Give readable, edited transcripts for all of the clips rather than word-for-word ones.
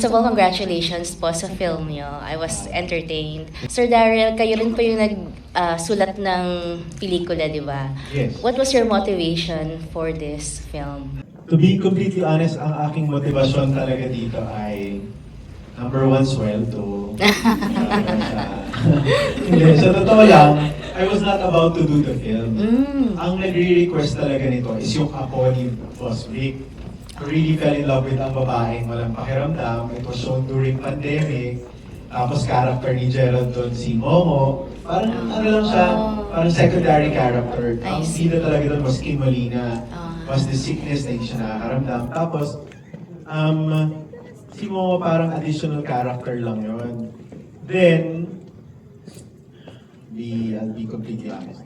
First of all, congratulations po sa film niyo. I was entertained. Sir Daryl, kayo rin po yung nagsulat ng pelikula, di ba? Yes. What was your motivation for this film? To be completely honest, ang aking motivasyon talaga dito ay number one, sweldo. Hindi, sa totoo lang, I was not about to do the film. Ang nagre-request talaga nito is yung ako ni Boss Vic. I really fell in love with ang babaeng walang pakiramdam. It was shown during pandemic. Tapos character ni Gerald doon, si Momo. Parang ano lang siya, parang secondary character. I Ang see. bida talaga doon was Kim Molina. Ah. Was the sickness na hindi siya nakakaramdam. Tapos, si Momo parang additional character lang yon. Then, I'll be completely honest.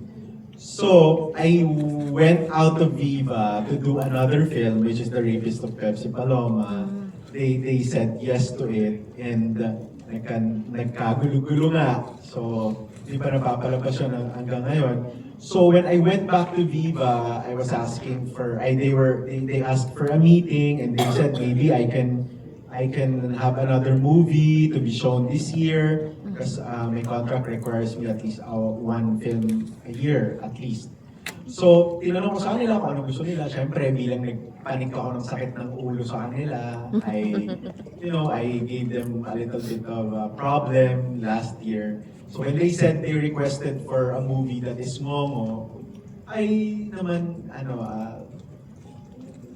So, I went out of Viva to do another film, which is The Rapist of Pepsi Paloma. They said yes to it, and nagkagulo-gulo nga. So, di pa napapalabas yun hanggang ngayon. So, when I went back to Viva, I was asking for, they asked for a meeting, and they said maybe I can have another movie to be shown this year because my contract requires me at least one film a year at least. So, tinanong ko sa kanila kung ano gusto nila. Siyempre, bilang nagpanik ako ng sakit ng ulo sa kanila, I gave them a little bit of a problem last year. So when they said they requested for a movie that is Momo,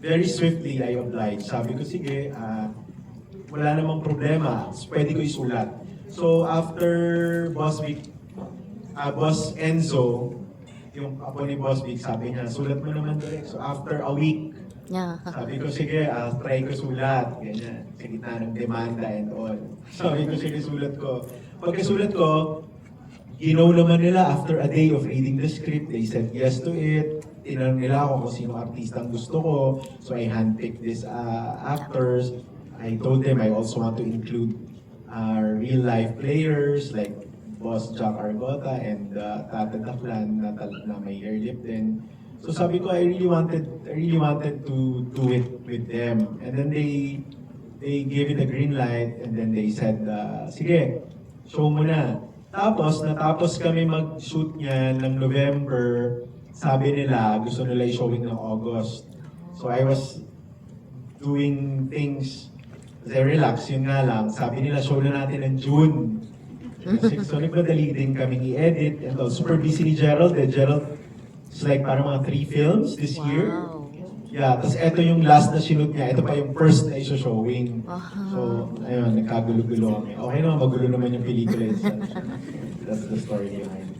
very swiftly I obliged. Sabi ko, sige, wala namang problema, pwede ko isulat. So after Boss Enzo, yung apo ni Boss Vic, sabi niya, sulat mo naman direct. So after a week, sabi ko, sige, try ko sulat. Ganyan, sa gitna ng demanda and all. Sabi ko, sige, sulat ko. Pagkasulat ko, naman nila after a day of reading the script, they said yes to it. Tinanong nila ako kung sino artista ang gusto ko. So I handpicked these actors. I told them I also want to include real life players like Boss Jack Argota and Tata Daklan na may hair lip din. So sabi ko I really wanted to do it with them. And then they gave it a green light and then they said, sige, show mo na. Natapos kami mag-shoot niya ng November. Sabi nila, gusto nila i-showing ng August. So I was doing things kasi relax, yun nga lang. Sabi nila, show na natin ng June. So nagmadali din kaming i-edit. And also, super busy ni Gerald. Gerald, it's like parang mga 3 films this year. Yeah, tapos ito yung last na sinut niya. Ito pa yung first na iso-showing. So, ayun, nagkagulo-gulo kami. Okay naman, magulo naman yung pelikula itself. That's the story behind it.